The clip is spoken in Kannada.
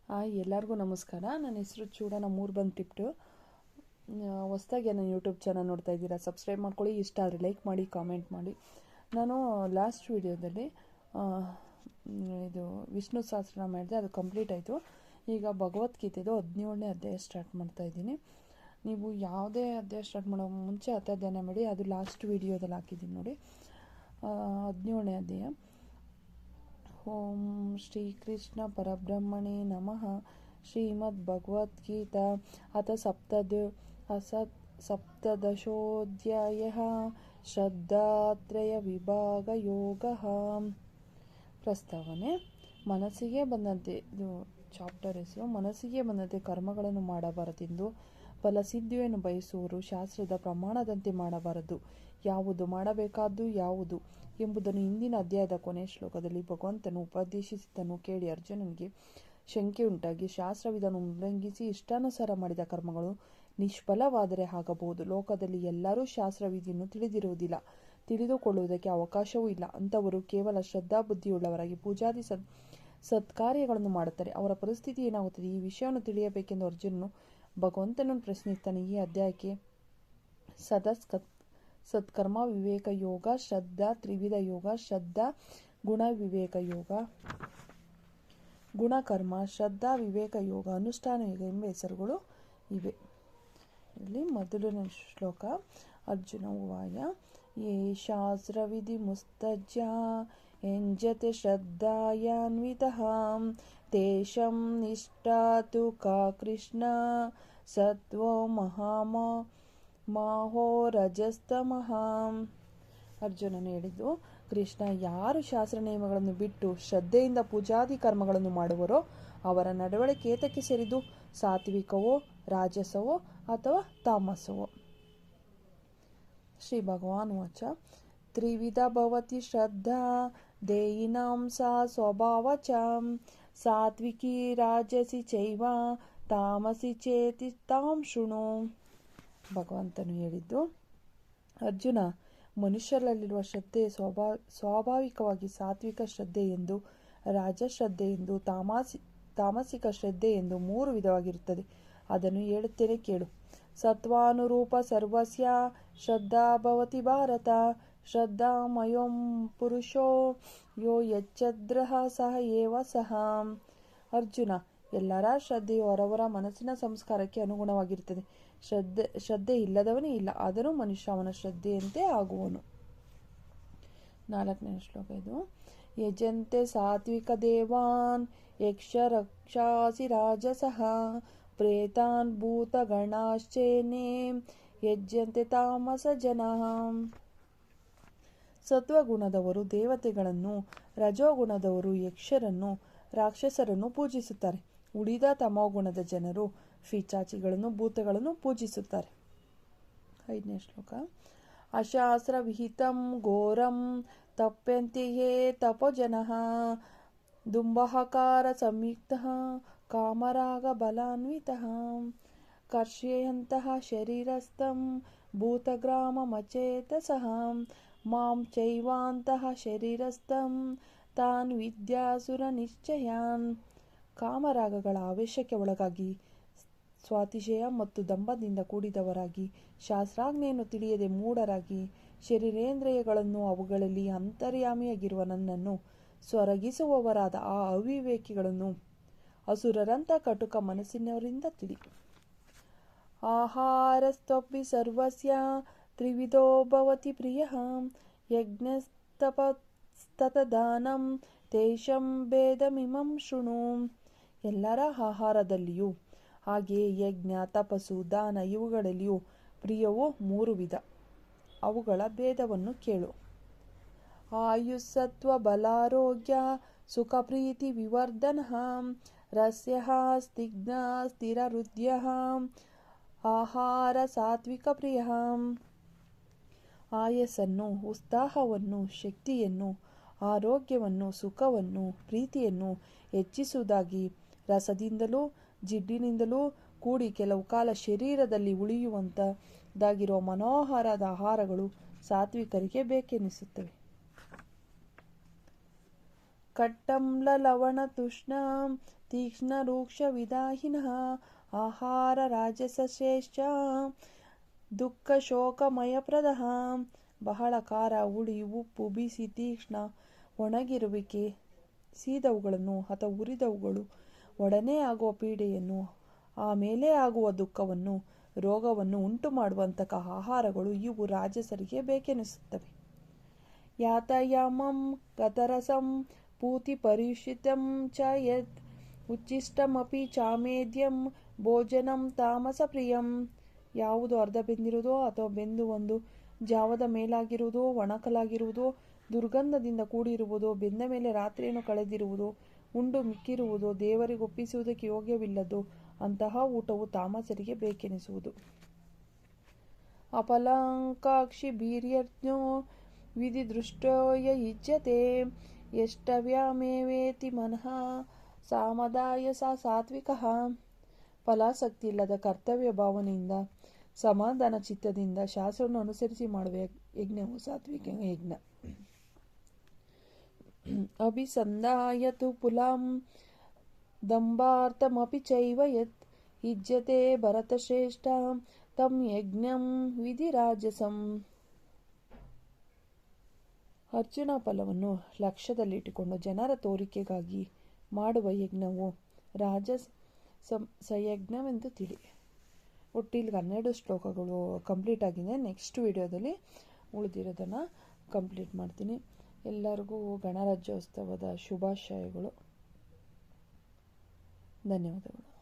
ಎಲ್ಲರಿಗೂ ನಮಸ್ಕಾರ. ನನ್ನ ಹೆಸರು ಚೂಡನ ಮೂರು ಟಿಪ್ಟು. ಹೊಸ್ದಾಗಿ ನನ್ನ ಯೂಟ್ಯೂಬ್ ಚಾನಲ್ ನೋಡ್ತಾ ಇದ್ದೀರಾ, ಸಬ್ಸ್ಕ್ರೈಬ್ ಮಾಡ್ಕೊಳ್ಳಿ. ಇಷ್ಟ ಆದರೆ ಲೈಕ್ ಮಾಡಿ, ಕಾಮೆಂಟ್ ಮಾಡಿ. ನಾನು ಲಾಸ್ಟ್ ವಿಡಿಯೋದಲ್ಲಿ ಇದು ವಿಷ್ಣು ಸಹಸ್ರನಾಮ ಮಾಡಿದೆ, ಅದು ಕಂಪ್ಲೀಟ್ ಆಯಿತು. ಈಗ ಭಗವದ್ಗೀತೆದು 17ನೇ ಅಧ್ಯಾಯ ಸ್ಟಾರ್ಟ್ ಮಾಡ್ತಾ ಇದ್ದೀನಿ. ನೀವು ಯಾವುದೇ ಅಧ್ಯಾಯ ಸ್ಟಾರ್ಟ್ ಮಾಡೋ ಮುಂಚೆ ಅಧ್ಯಾಯ ಮಾಡಿ, ಅದು ಲಾಸ್ಟ್ ವಿಡಿಯೋದಲ್ಲಿ ಹಾಕಿದ್ದೀನಿ ನೋಡಿ. 17ನೇ ಅಧ್ಯಾಯ. ಓಂ ಶ್ರೀ ಕೃಷ್ಣ ಪರಬ್ರಹ್ಮಣೇ ನಮಃ. ಶ್ರೀಮದ್ ಭಗವದ್ಗೀತಾ ಅಥ ಸಪ್ತದಶೋಧ್ಯಾಯಃ. ಶ್ರದ್ಧಾತ್ರಯ ವಿಭಾಗ ಯೋಗಃ. ಪ್ರಸ್ತಾವನೆ. ಮನಸ್ಸಿಗೆ ಬಂದಂತೆ, ಇದು ಚಾಪ್ಟರ್ ಹೆಸರು. ಮನಸ್ಸಿಗೆ ಬಂದಂತೆ ಕರ್ಮಗಳನ್ನು ಮಾಡಬಾರದೆಂದು ಫಲಸಿದ್ಧಿಯನ್ನು ಬಯಸುವವರು ಶಾಸ್ತ್ರದ ಪ್ರಮಾಣದಂತೆ ಮಾಡಬಾರದು. ಯಾವುದು ಮಾಡಬೇಕಾದ್ದು ಯಾವುದು ಎಂಬುದನ್ನು ಇಂದಿನ ಅಧ್ಯಾಯದ ಕೊನೆಯ ಶ್ಲೋಕದಲ್ಲಿ ಭಗವಂತನು ಉಪದೇಶಿಸಿದ್ದನ್ನು ಕೇಳಿ ಅರ್ಜುನನಿಗೆ ಶಂಕೆ ಉಂಟಾಗಿ, ಶಾಸ್ತ್ರವಿದನ್ನು ಉಲ್ಲಂಘಿಸಿ ಇಷ್ಟಾನುಸಾರ ಮಾಡಿದ ಕರ್ಮಗಳು ನಿಷ್ಫಲವಾದರೆ ಆಗಬಹುದು. ಲೋಕದಲ್ಲಿ ಎಲ್ಲರೂ ಶಾಸ್ತ್ರವಿಧಿಯನ್ನು ತಿಳಿದಿರುವುದಿಲ್ಲ, ತಿಳಿದುಕೊಳ್ಳುವುದಕ್ಕೆ ಅವಕಾಶವೂ ಇಲ್ಲ. ಅಂಥವರು ಕೇವಲ ಶ್ರದ್ಧಾಬುದ್ಧಿಯುಳ್ಳವರಾಗಿ ಪೂಜಾದಿ ಸತ್ಕಾರ್ಯಗಳನ್ನು ಮಾಡುತ್ತಾರೆ. ಅವರ ಪರಿಸ್ಥಿತಿ ಏನಾಗುತ್ತದೆ? ಈ ವಿಷಯವನ್ನು ತಿಳಿಯಬೇಕೆಂದು ಅರ್ಜುನನು ಭಗವಂತನನ್ನು ಪ್ರಶ್ನಿಸ್ತಾನೆ. ಈ ಅಧ್ಯಾಯಕ್ಕೆ ಸತ್ಕರ್ಮ ವಿವೇಕ ಯೋಗ, ಶ್ರದ್ಧಾ ತ್ರಿವಿಧ ಯೋಗ, ಶ್ರದ್ಧಾ ಗುಣ ವಿವೇಕ ಯೋಗ, ಗುಣಕರ್ಮ, ಶ್ರದ್ಧಾ ವಿವೇಕ ಯೋಗ, ಅನುಷ್ಠಾನ ಯೋಗ ಎಂಬ ಹೆಸರುಗಳು ಇವೆ. ಇಲ್ಲಿ ಮೊದಲನೇ ಶ್ಲೋಕ. ಅರ್ಜುನ ಉವಾಚ ಯೇ ಶಾಸ್ತ್ರವಿಧಿ ಮುಸ್ತಜ್ಯ ಎಂಜತೆ ಶ್ರದ್ಧಾಯಾನ್ವಿತಃ ತೇಷಾಂ ನಿಷ್ಠಾತು ಕಾ ಕೃಷ್ಣ ಸತ್ವೋ ಮಾಹೋ ರಜಸ್ತಮಃ. ಅರ್ಜುನನು ಹೇಳಿದ್ದು, ಕೃಷ್ಣ, ಯಾರು ಶಾಸ್ತ್ರ ನಿಯಮಗಳನ್ನು ಬಿಟ್ಟು ಶ್ರದ್ಧೆಯಿಂದ ಪೂಜಾದಿ ಕರ್ಮಗಳನ್ನು ಮಾಡುವರೋ ಅವರ ನಡವಳಿಕೆ ಏತಕ್ಕೆ ಸೇರಿದು? ಸಾತ್ವಿಕವೋ, ರಾಜಸವೋ ಅಥವಾ ತಾಮಸವೋ? ಶ್ರೀ ಭಗವಾನ್ ವಾಚ ತ್ರಿವಿಧ ಭವತಿ ಶ್ರದ್ಧಾ ದೇಹಿನಾಂ ಸಾ ಸ್ವಭಾವಚ ಸಾತ್ವಿಕಿ ರಾಜಸಿ ಚೈವ ತಾಮಸಿ ಚೇತಿ ತಾಂ ಶೃಣು. ಭಗವಂತನು ಹೇಳಿದ್ದು, ಅರ್ಜುನ, ಮನುಷ್ಯರಲ್ಲಿರುವ ಶ್ರದ್ಧೆ ಸ್ವಾಭಾವಿಕವಾಗಿ ಸಾತ್ವಿಕ ಶ್ರದ್ಧೆ ಎಂದು, ರಾಜಶ್ರದ್ಧೆ ಎಂದು, ತಾಮಸಿಕ ಶ್ರದ್ಧೆ ಎಂದು 3 ವಿಧವಾಗಿರುತ್ತದೆ. ಅದನ್ನು ಹೇಳುತ್ತೇನೆ ಕೇಳು. ಸತ್ವಾನುರೂಪ ಸರ್ವಸ್ಯ ಶ್ರದ್ಧಾ ಭವತಿ ಭಾರತ. ಶ್ರದ್ಧಾ ಮಯೋಂ ಪುರುಷೋ ಯೋ ಯಚ್ಛದ್ರಃ ಸಹ ಏವ ಸಹ. ಅರ್ಜುನ, ಎಲ್ಲರ ಶ್ರದ್ಧೆಯು ಅವರವರ ಮನಸ್ಸಿನ ಸಂಸ್ಕಾರಕ್ಕೆ ಅನುಗುಣವಾಗಿರುತ್ತದೆ. ಶ್ರದ್ಧೆ ಇಲ್ಲದವನೇ ಇಲ್ಲ, ಆದರೂ ಮನುಷ್ಯ ಅವನ ಶ್ರದ್ಧೆಯಂತೆ ಆಗುವನು. 4ನೇ ಶ್ಲೋಕ ಇದು. ಯಜಂತೆ ಸಾತ್ವಿಕ ದೇವಾನ್ ಯಕ್ಷ ರಕ್ಷಾಸಿ ರಾಜಸಃ ಪ್ರೇತಾನ್ ಭೂತ ಗಣಾಶ್ಚೇನೆ ಯಜ್ಯಂತೆ ತಾಮಸ ಜನಃ. ಸತ್ವಗುಣದವರು ದೇವತೆಗಳನ್ನು, ರಜೋಗುಣದವರು ಯಕ್ಷರನ್ನು, ರಾಕ್ಷಸರನ್ನು ಪೂಜಿಸುತ್ತಾರೆ. ಉಳಿದ ತಮೋಗುಣದ ಜನರು ಪಿಶಾಚಿಗಳನ್ನು, ಭೂತಗಳನ್ನು ಪೂಜಿಸುತ್ತಾರೆ. 5ನೇ ಶ್ಲೋಕ. ಅಶಾಸ್ತ್ರ ವಿಹಿತಂ ಘೋರಂ ತಪ್ಯಂತೆ ಯೇ ತಪೋಜನಃ ದುಂಬಹಕಾರ ಸಂಯುಕ್ತಃ ಕಾಮರಾಗ ಬಲಾನ್ವಿತಃ ಕರ್ಷಯಂತಹ ಶರೀರಸ್ಥಂ ಭೂತಗ್ರಾಮಮಚೇತಸಃ ಮಾಂ ಚೈವಾಂತಹ ಶರೀರಸ್ಥಂ ತಾನ್ ವಿದ್ಯಾಸುರ ನಿಶ್ಚಯಾನ್. ಕಾಮರಾಗಗಳ ಆವೇಶಕ್ಕೆ ಒಳಗಾಗಿ ಸ್ವಾತಿಶಯ ಮತ್ತು ದಂಭದಿಂದ ಕೂಡಿದವರಾಗಿ, ಶಾಸ್ತ್ರಾಜ್ಞೆಯನ್ನು ತಿಳಿಯದೆ ಮೂಢರಾಗಿ, ಶರೀರೇಂದ್ರಿಯಗಳನ್ನು ಅವುಗಳಲ್ಲಿ ಅಂತರ್ಯಾಮಿಯಾಗಿರುವ ನನ್ನನ್ನು ಸ್ವರಗಿಸುವವರಾದ ಆ ಅವಿವೇಕಿಗಳನ್ನು ಅಸುರರಂಥ ಕಟುಕ ಮನಸ್ಸಿನವರಿಂದ ತಿಳಿ. ಆಹಾರಸ್ತ್ವಪಿ ಸರ್ವಸ್ಯ ತ್ರಿವಿಧೋ ಭವತಿ ಪ್ರಿಯಃ ಯಜ್ಞಸ್ತಪಸ್ತತದಾನಂ ತೇಷಾಂ ಭೇದಮಿಮಂ ಶೃಣು. ಎಲ್ಲರ ಆಹಾರದಲ್ಲಿಯೂ ಹಾಗೆಯೇ ಯಜ್ಞ, ತಪಸ್ಸು, ದಾನ ಇವುಗಳಲ್ಲಿಯೂ ಪ್ರಿಯವು 3 ವಿಧ. ಅವುಗಳ ಭೇದವನ್ನು ಕೇಳು. ಆಯುಸ್ಸತ್ವ ಬಲಾರೋಗ್ಯ ಸುಖ ಪ್ರೀತಿ ವಿವರ್ಧನಃ ರಸ್ಯಃ ಸ್ನಿಗ್ಧ ಸ್ಥಿರ ಹೃದಯಃ ಆಹಾರ ಸಾತ್ವಿಕ ಪ್ರಿಯಃ. ಆಯಸ್ಸನ್ನು, ಉತ್ಸಾಹವನ್ನು, ಶಕ್ತಿಯನ್ನು, ಆರೋಗ್ಯವನ್ನು, ಸುಖವನ್ನು, ಪ್ರೀತಿಯನ್ನು ಹೆಚ್ಚಿಸುವುದಾಗಿ ರಸದಿಂದಲೂ ಜಿಡ್ಡಿನಿಂದಲೂ ಕೂಡಿ ಕೆಲವು ಕಾಲ ಶರೀರದಲ್ಲಿ ಉಳಿಯುವಂಥದ್ದಾಗಿರುವ ಮನೋಹರದ ಆಹಾರಗಳು ಸಾತ್ವಿಕರಿಗೆ ಬೇಕೆನಿಸುತ್ತವೆ. ಕಟ್ಟಂಲ ಲವಣ ತುಷ್ಣ ತೀಕ್ಷ್ಣ ರೂಕ್ಷ ವಿದಾಹಿನಃ ಆಹಾರ ರಾಜಸಶ್ರೇಷ್ಠ ದುಃಖ ಶೋಕಮಯಪ್ರದಃ. ಬಹಳ ಖಾರ, ಹುಳಿ, ಉಪ್ಪು, ಬಿಸಿ, ತೀಕ್ಷ್ಣ, ಒಣಗಿರುವಿಕೆ, ಸೀದವುಗಳನ್ನು ಅಥವಾ ಉರಿದವುಗಳು, ಒಡನೆ ಆಗುವ ಪೀಡೆಯನ್ನು, ಆಮೇಲೆ ಆಗುವ ದುಃಖವನ್ನು, ರೋಗವನ್ನು ಉಂಟು ಮಾಡುವಂತಹ ಆಹಾರಗಳು ಇವು ರಾಜಸರಿಗೆ ಬೇಕೆನಿಸುತ್ತವೆ. ಯಾತಾಯಾಮಂ ಗತರಸಂ ಪೂತಿ ಪರ್ಯುಷಿತಂ ಚ ಯತ್ ಉಚ್ಚಿಷ್ಟಮಪಿ ಚಾಮೇದ್ಯಂ ಭೋಜನಂ ತಾಮಸ ಪ್ರಿಯಂ. ಯಾವುದು ಅರ್ಧ ಬೆಂದಿರುವುದೋ ಅಥವಾ ಬೆಂದು ಒಂದು ಜಾವದ ಮೇಲಾಗಿರುವುದೋ, ಒಣಕಲಾಗಿರುವುದೋ, ದುರ್ಗಂಧದಿಂದ ಕೂಡಿರುವುದೋ, ಬೆಂದ ಮೇಲೆ ರಾತ್ರಿಯನ್ನು ಕಳೆದಿರುವುದೋ, ಉಂಡು ಮಿಕ್ಕಿರುವುದೋ, ದೇವರಿಗೆ ಒಪ್ಪಿಸುವುದಕ್ಕೆ ಯೋಗ್ಯವಿಲ್ಲದೋ ಅಂತಹ ಊಟವು ತಾಮಸರಿಗೆ ಬೇಕೆನಿಸುವುದು. ಅಪಲಂಕಾಕ್ಷಿ ಭೀರ್ಯಜ್ಞೋ ವಿಧಿ ದೃಷ್ಟೋಯ ಯುಜ್ಯತೆ ಯಷ್ಟವ್ಯಮೇವೇತಿ ಮನಃ ಸಾಮದಾಯ ಸಾತ್ವಿಕಃ. ಫಲಾಸಕ್ತಿ ಇಲ್ಲದ ಕರ್ತವ್ಯ ಭಾವನೆಯಿಂದ ಸಮಾಧಾನ ಚಿತ್ತದಿಂದ ಶಾಸ್ತ್ರವನ್ನು ಅನುಸರಿಸಿ ಮಾಡುವ ಯಜ್ಞವು ಸಾತ್ವಿಕ ಯಜ್ಞ. ಅಭಿಸಂಧಾಯತು ಪುಲಾಂ ದಂಭಾರ್ಥಮಪಿ ಚೈವ ಯತ್ ಯುಜ್ಯತೆ ಭರತಶ್ರೇಷ್ಠ ತಂ ಯಜ್ಞಂ ವಿಧಿರಾಜಸಂ. ಅರ್ಜುನ ಫಲವನ್ನು ಲಕ್ಷ್ಯದಲ್ಲಿಟ್ಟುಕೊಂಡು ಜನರ ತೋರಿಕೆಗಾಗಿ ಮಾಡುವ ಯಜ್ಞವು ರಾಜಸಯಜ್ಞವೆಂದು ತಿಳಿ. ಒಟ್ಟಿಲ್ಲಿ 12 ಶ್ಲೋಕಗಳು ಕಂಪ್ಲೀಟ್ ಆಗಿದೆ. ನೆಕ್ಸ್ಟ್ ವಿಡಿಯೋದಲ್ಲಿ ಉಳಿದಿರೋದನ್ನು ಕಂಪ್ಲೀಟ್ ಮಾಡ್ತೀನಿ. ಎಲ್ಲರಿಗೂ ಗಣರಾಜ್ಯೋತ್ಸವದ ಶುಭಾಶಯಗಳು. ಧನ್ಯವಾದಗಳು.